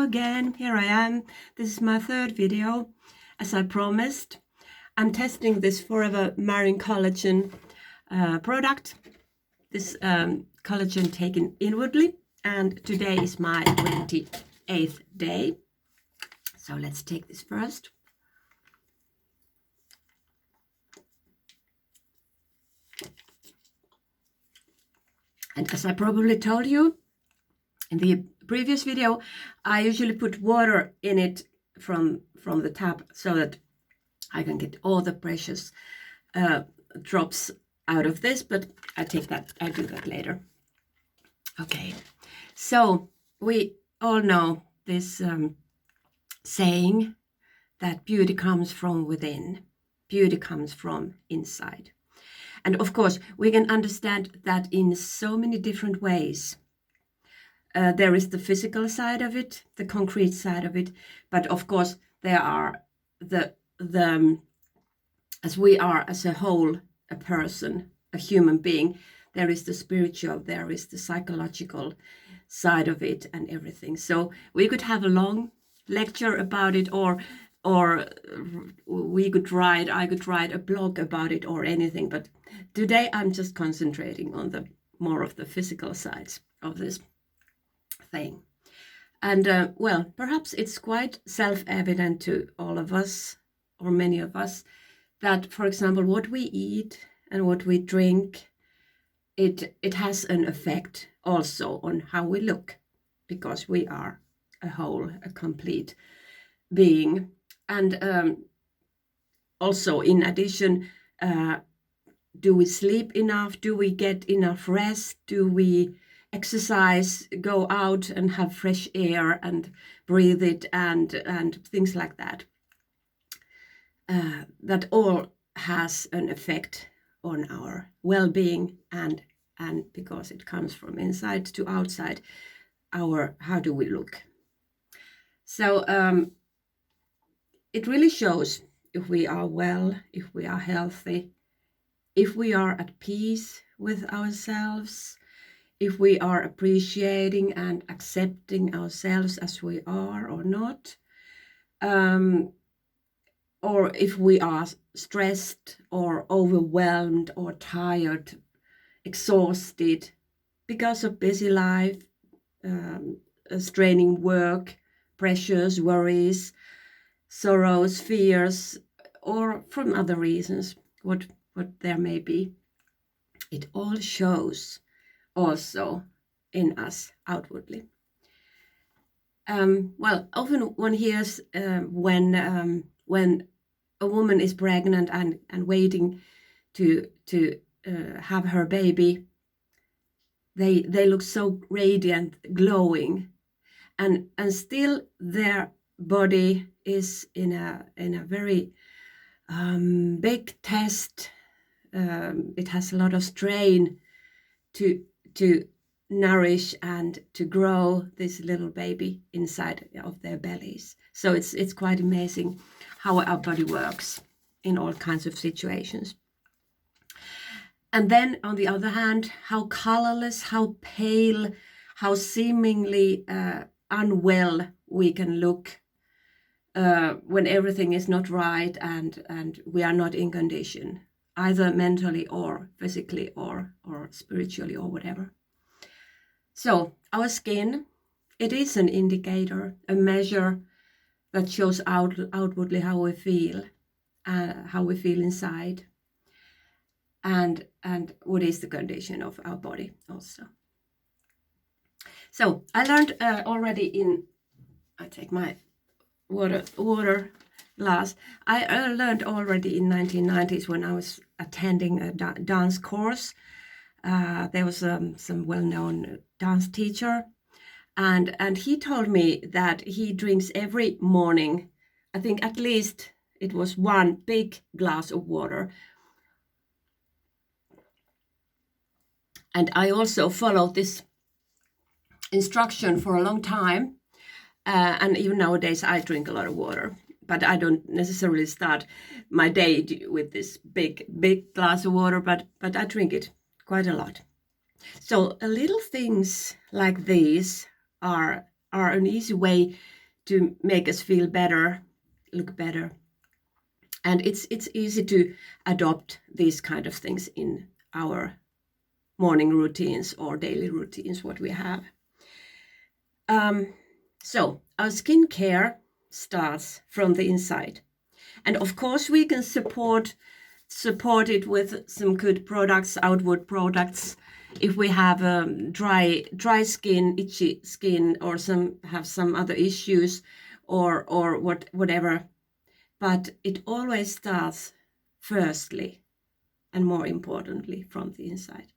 Hello again, here I am. This is my third video. As I promised, I'm testing this Forever Marine Collagen product. This collagen taken inwardly, and today is my 28th day. So let's take this first. And as I probably told you in the previous video, I usually put water in it from the tap so that I can get all the precious drops out of this, but I do that later. Okay, so we all know this saying that beauty comes from within, beauty comes from inside. And of course, we can understand that in so many different ways. There is the physical side of it, the concrete side of it, but of course there are as we are as a whole, a person, a human being, there is the spiritual, there is the psychological side of it and everything. So we could have a long lecture about it, or I could write a blog about it or anything, but today I'm just concentrating on the more of the physical sides of this thing. And well, perhaps it's quite self-evident to all of us, or many of us, that, for example, what we eat and what we drink, it has an effect also on how we look, because we are a whole, a complete being. And also, in addition, do we sleep enough? Do we get enough rest? Do we exercise, go out and have fresh air and breathe it, and things like that? That all has an effect on our well-being, and because it comes from inside to outside, how do we look? So it really shows if we are well, if we are healthy, if we are at peace with ourselves, if we are appreciating and accepting ourselves as we are or not, or if we are stressed or overwhelmed or tired, exhausted because of busy life, straining work, pressures, worries, sorrows, fears, or from other reasons, what there may be. It all shows also in us outwardly. Well, often one hears when a woman is pregnant and waiting to have her baby, they look so radiant, glowing, and still their body is in a very big test. It has a lot of strain to nourish and to grow this little baby inside of their bellies. So it's quite amazing how our body works in all kinds of situations. And then on the other hand, how colorless, how pale, how seemingly unwell we can look when everything is not right and we are not in condition, either mentally or physically or spiritually or whatever. So our skin, it is an indicator, a measure that shows outwardly how we feel inside, and what is the condition of our body also. So I learned already I take my water glass. I learned already in 1990s when I was attending a dance course. There was some well-known dance teacher, and he told me that he drinks every morning, I think at least it was one big glass of water. And I also followed this instruction for a long time, and even nowadays I drink a lot of water, but I don't necessarily start my day with this big glass of water, but I drink it quite a lot. So little things like these are are an easy way to make us feel better, look better. And it's easy to adopt these kind of things in our morning routines or daily routines, what we have. So our skincare starts from the inside. And of course, we can support it with some good products, outward products. If we have dry skin, itchy skin, or have some other issues, or whatever, but it always starts firstly, and more importantly, from the inside.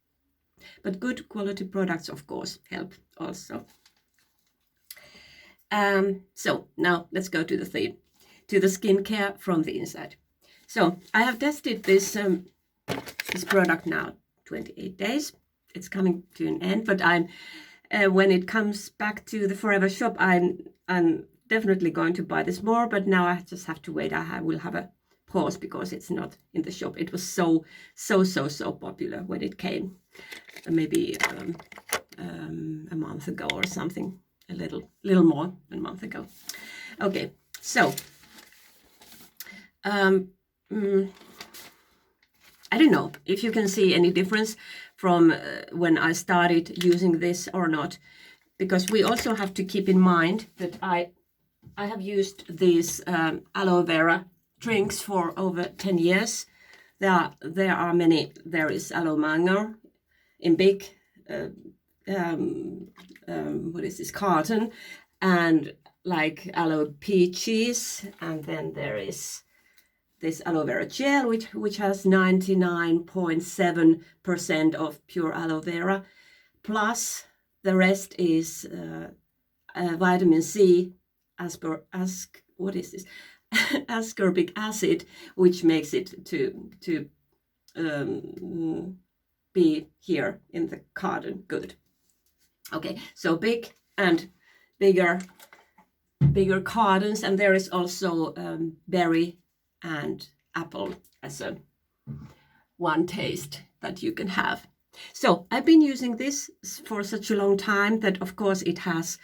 But good quality products, of course, help also. So now let's go to the theme, to the skincare from the inside. So I have tested this product now 28 days. It's coming to an end, but I'm when it comes back to the Forever shop, I'm definitely going to buy this more. But now I just have to wait. I will have a pause because it's not in the shop. It was so popular when it came, maybe a month ago or something, a little more than a month ago. Okay, so I don't know if you can see any difference from when I started using this or not, because we also have to keep in mind that I have used these aloe vera drinks for over 10 years. There are many. There is aloe mango in big what is this, carton, and like aloe peaches, and then there is this aloe vera gel, which has 99.7% of pure aloe vera, plus the rest is vitamin C, what is this? Ascorbic acid, which makes it to be here in the carton good. Okay, so big and bigger cartons, and there is also berry and apple as a one taste that you can have. So I've been using this for such a long time that of course it has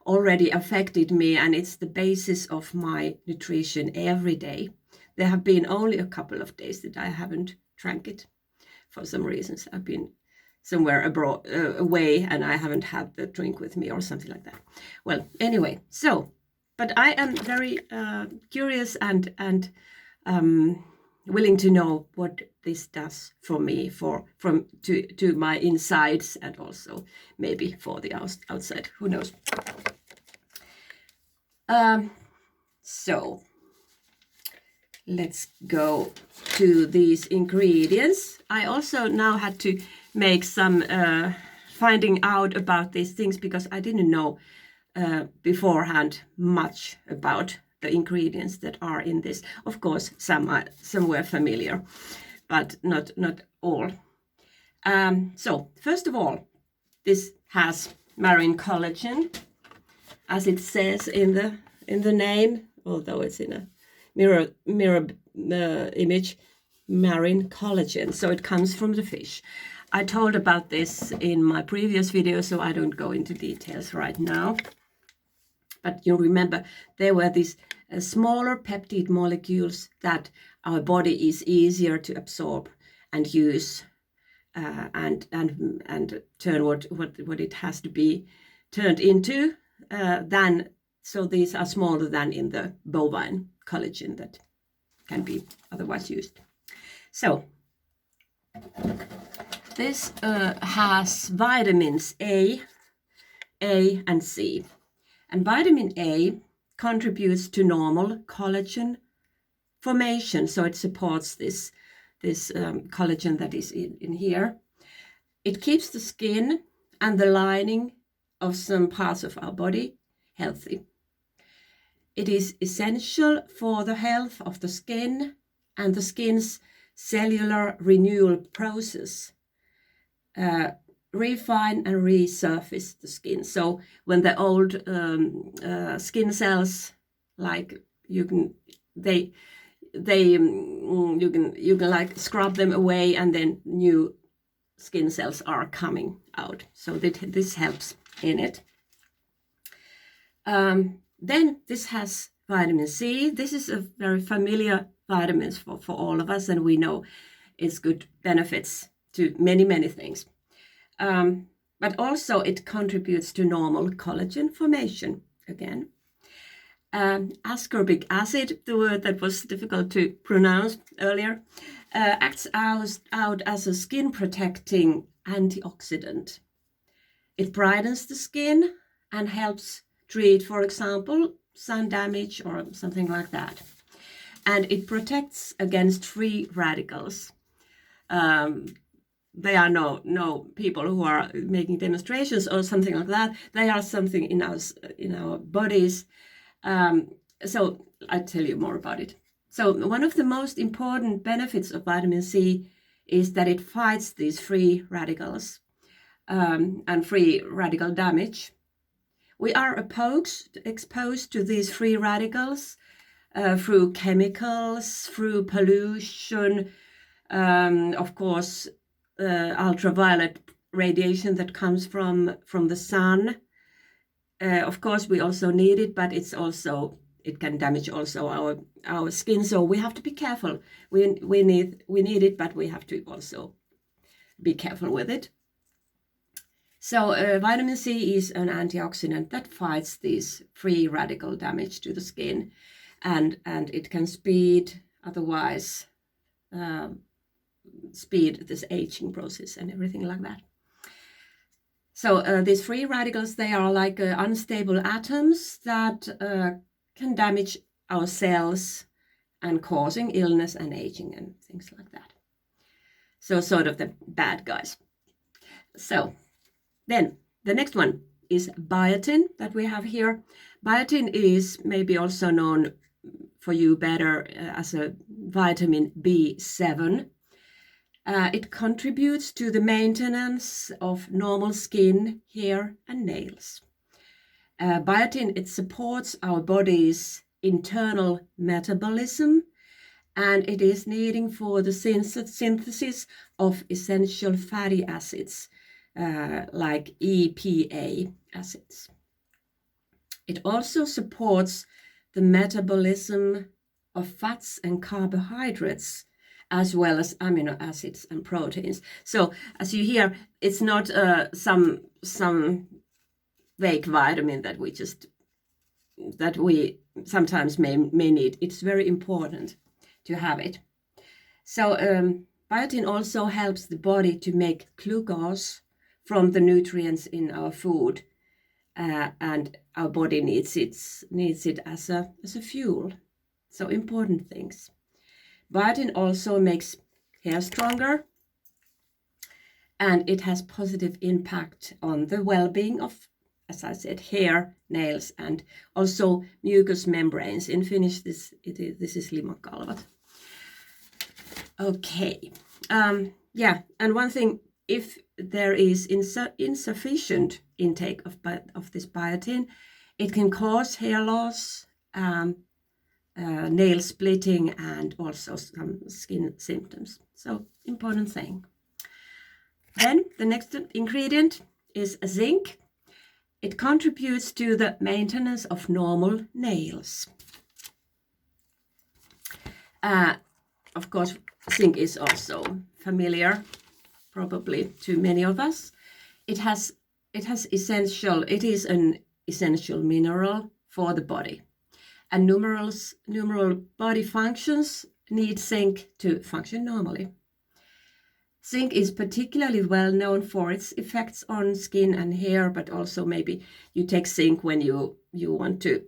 already affected me, and it's the basis of my nutrition every day. There have been only a couple of days that I haven't drank it for some reasons. I've been somewhere abroad, away, and I haven't had the drink with me or something like that. Well, anyway, so, but I am very curious and willing to know what this does for me, to my insides, and also maybe for the outside. Who knows? So let's go to these ingredients. I also now had to make some finding out about these things, because I didn't know beforehand much about the ingredients that are in this. Of course, some were familiar, but not all. So first of all, this has marine collagen, as it says in the name, although it's in a mirror image, marine collagen. So it comes from the fish. I told about this in my previous video, so I don't go into details right now. But you remember, there were these smaller peptide molecules that our body is easier to absorb and use and turn what it has to be turned into than. So these are smaller than in the bovine collagen that can be otherwise used. So this has vitamins A, and C. And vitamin A contributes to normal collagen formation, so it supports this collagen that is in here. It keeps the skin and the lining of some parts of our body healthy. It is essential for the health of the skin and the skin's cellular renewal process. Refine and resurface the skin. So when the old skin cells, like you can like scrub them away, and then new skin cells are coming out. So this helps in it. Then this has vitamin C. This is a very familiar vitamin for all of us, and we know it's good benefits to many things. But also it contributes to normal collagen formation again. Ascorbic acid, the word that was difficult to pronounce earlier, acts out as a skin protecting antioxidant. It brightens the skin and helps treat, for example, sun damage or something like that. And it protects against free radicals. They are no people who are making demonstrations or something like that. They are something in our bodies. So I'll tell you more about it. So one of the most important benefits of vitamin C is that it fights these free radicals and free radical damage. We are exposed to these free radicals through chemicals, through pollution, of course, ultraviolet radiation that comes from the sun. Of course, we also need it, but it can damage also our skin. So we have to be careful. We need it, but we have to also be careful with it. So vitamin C is an antioxidant that fights these free radical damage to the skin, and it can speed this aging process and everything like that. So these free radicals, they are like unstable atoms that can damage our cells and causing illness and aging and things like that. So sort of the bad guys. So then the next one is biotin that we have here. Biotin is maybe also known for you better as a vitamin B7. It contributes to the maintenance of normal skin, hair, and nails. Biotin, it supports our body's internal metabolism, and it is needed for the synthesis of essential fatty acids, like EPA acids. It also supports the metabolism of fats and carbohydrates, as well as amino acids and proteins. So as you hear, it's not some vague vitamin that we sometimes may need. It's very important to have it. So biotin also helps the body to make glucose from the nutrients in our food, and our body needs it as a fuel. So important things. Biotin also makes hair stronger, and it has positive impact on the well-being of, as I said, hair, nails, and also mucous membranes. In Finnish, this is limakalvot. Okay, and one thing, if there is insufficient intake of this biotin, it can cause hair loss, nail splitting, and also some skin symptoms. So important thing. Then the next ingredient is zinc. It contributes to the maintenance of normal nails. Of course, zinc is also familiar, probably to many of us. It is an essential mineral for the body. And numerous body functions need zinc to function normally. Zinc is particularly well known for its effects on skin and hair, but also maybe you take zinc when you want to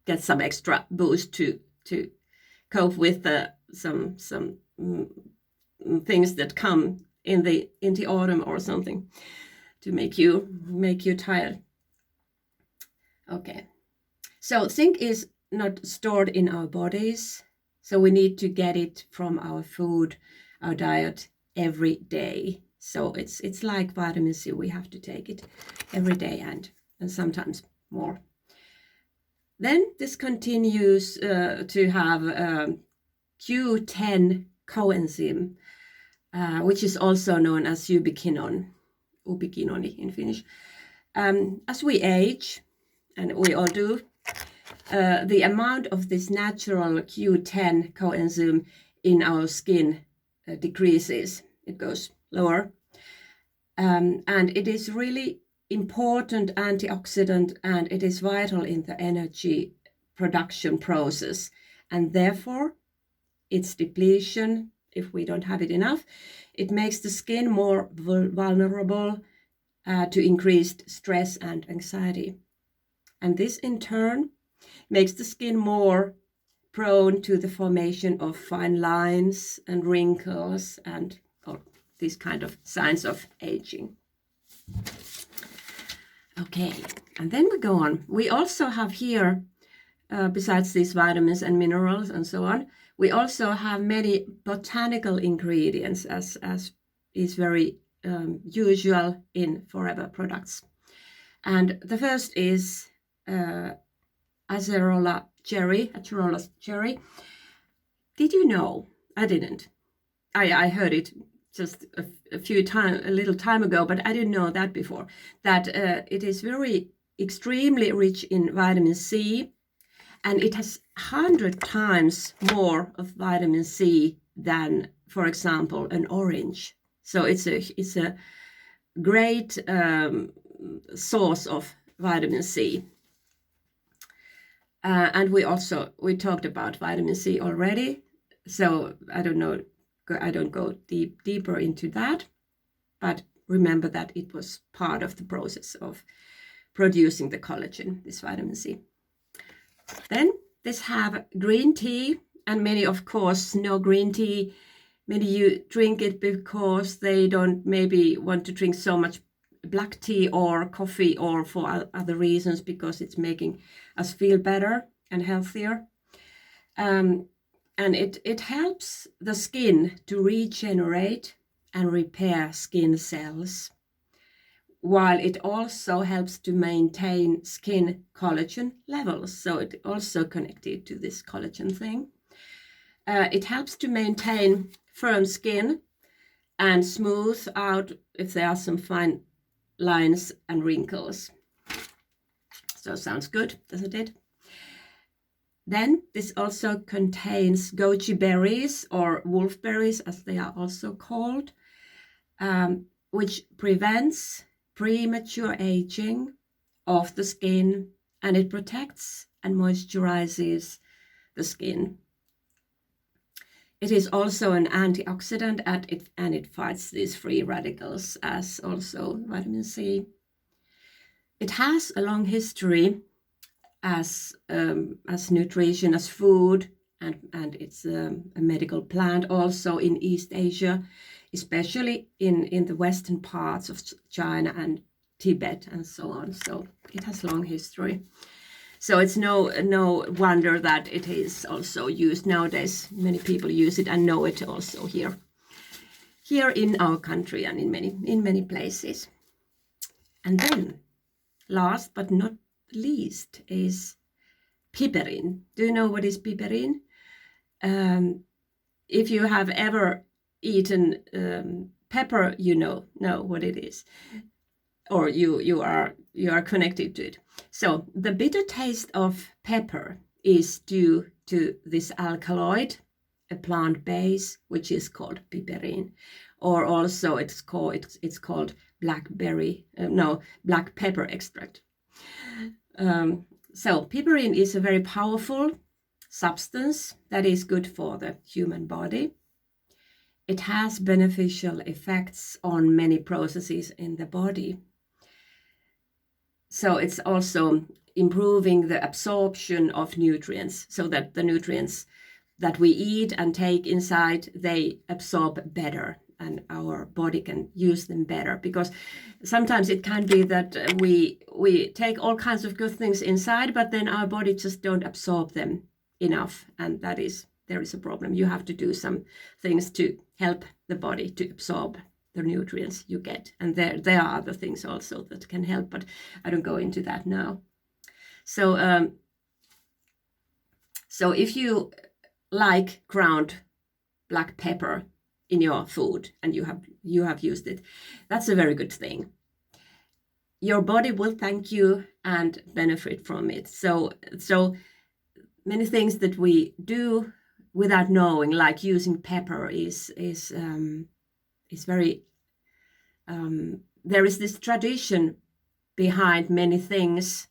get some extra boost to cope with some things that come in the autumn or something to make you tired. Okay. So zinc is not stored in our bodies, so we need to get it from our food, our diet every day. So it's like vitamin C. We have to take it every day and sometimes more. Then this continues to have Q10 Coenzyme, which is also known as ubiquinone in Finnish. As we age, and we all do, the amount of this natural Q10 coenzyme in our skin decreases. It goes lower. And it is really important antioxidant, and it is vital in the energy production process. And therefore, its depletion, if we don't have it enough, it makes the skin more vulnerable to increased stress and anxiety. And this in turn makes the skin more prone to the formation of fine lines and wrinkles and these kind of signs of aging. Okay, and then we go on. We also have here, besides these vitamins and minerals and so on, we also have many botanical ingredients, as is very usual in Forever products. And the first is acerola cherry. Did you know? I didn't. I heard it just a little time ago, but I didn't know that before. That it is extremely rich in vitamin C, and it has 100 times more of vitamin C than, for example, an orange. So it's a great source of vitamin C. And we talked about vitamin C already, so I don't go deeper into that, but remember that it was part of the process of producing the collagen, this vitamin C. Then this have green tea, and many of course know green tea. Many you drink it because they don't maybe want to drink so much black tea or coffee, or for other reasons, because it's making us feel better and healthier. And it helps the skin to regenerate and repair skin cells, while it also helps to maintain skin collagen levels. So it also connected to this collagen thing. It helps to maintain firm skin and smooth out if there are some fine lines and wrinkles. So sounds good, doesn't it? Then this also contains goji berries, or wolfberries as they are also called, which prevents premature aging of the skin, and it protects and moisturizes the skin. It is also an antioxidant, and it fights these free radicals, as also vitamin C. It has a long history as nutrition, as food, and it's a medical plant also in East Asia, especially in the western parts of China and Tibet and so on. So it has long history. So it's no wonder that it is also used nowadays. Many people use it and know it also here in our country and in many places. And then last but not least is piperine. Do you know what is piperine? If you have ever eaten pepper, you know what it is, or you are connected to it. So the bitter taste of pepper is due to this alkaloid, a plant base, which is called piperine, or also it's called black pepper extract. So piperine is a very powerful substance that is good for the human body. It has beneficial effects on many processes in the body. So it's also improving the absorption of nutrients, so that the nutrients that we eat and take inside, they absorb better and our body can use them better. Because sometimes it can be that we take all kinds of good things inside, but then our body just don't absorb them enough, and there is a problem. You have to do some things to help the body to absorb the nutrients you get, and there are other things also that can help, but I don't go into that now. So so if you like ground black pepper in your food and you have used it, that's a very good thing. your body will thank you and benefit from it. So many things that we do without knowing, like using pepper, is very there is this tradition behind many things.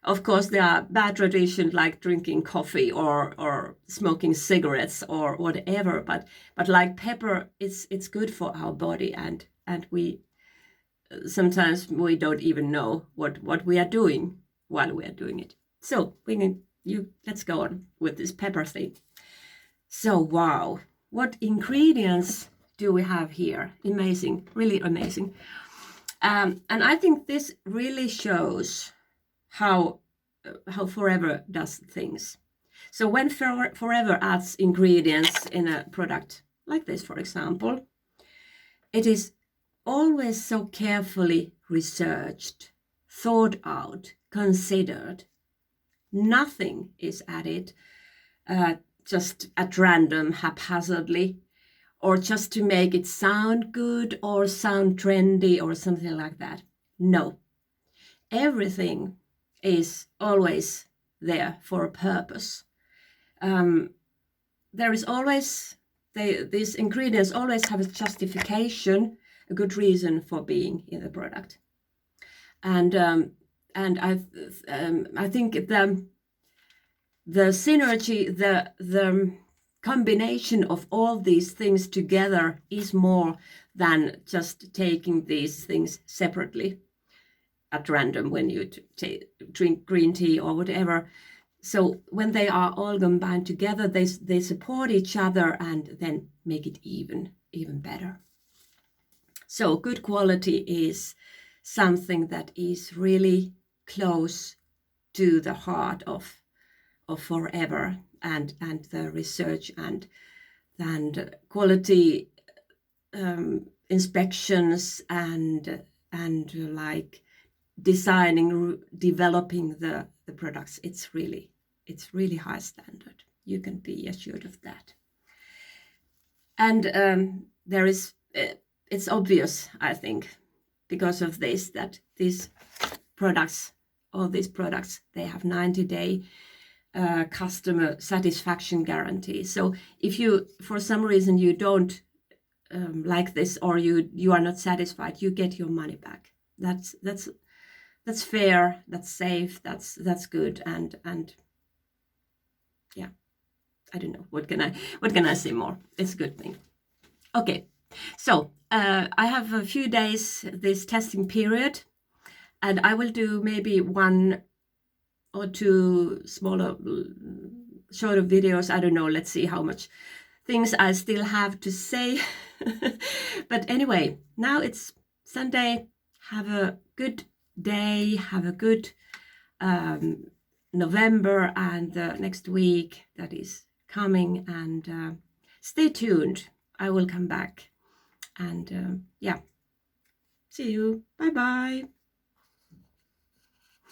Of course, there are bad traditions like drinking coffee or smoking cigarettes or whatever. But like pepper, it's good for our body, and we sometimes we don't even know what we are doing while we are doing it. So let's go on with this pepper thing. So wow, what ingredients do we have here? Amazing, really amazing. And I think this really shows how Forever does things. So when Forever adds ingredients in a product like this, for example, it is always so carefully researched, thought out, considered. Nothing is added just at random, haphazardly, or just to make it sound good or sound trendy or something like that. No, everything is always there for a purpose. There is always, these ingredients always have a justification, a good reason for being in the product. And I think the synergy, the combination of all these things together is more than just taking these things separately at random when you drink green tea or whatever. So when they are all combined together, they support each other and then make it even better. So good quality is something that is really close to the heart of Forever and the research and quality inspections and like designing, developing the products. It's really high standard. You can be assured of that. And there is, it's obvious, I think, because of this, that these products, all these products, they have 90-day customer satisfaction guarantee. So if you, for some reason, you don't like this, or you are not satisfied, you get your money back. That's fair, that's safe, that's good, and yeah, I don't know, what can I say more? It's a good thing. Okay, so I have a few days this testing period, and I will do maybe 1 or 2 smaller, shorter videos. I don't know, let's see how much things I still have to say. But anyway, now it's Sunday. Have a good day, have a good November and the next week that is coming, and stay tuned. I will come back, and yeah, see you. Bye bye.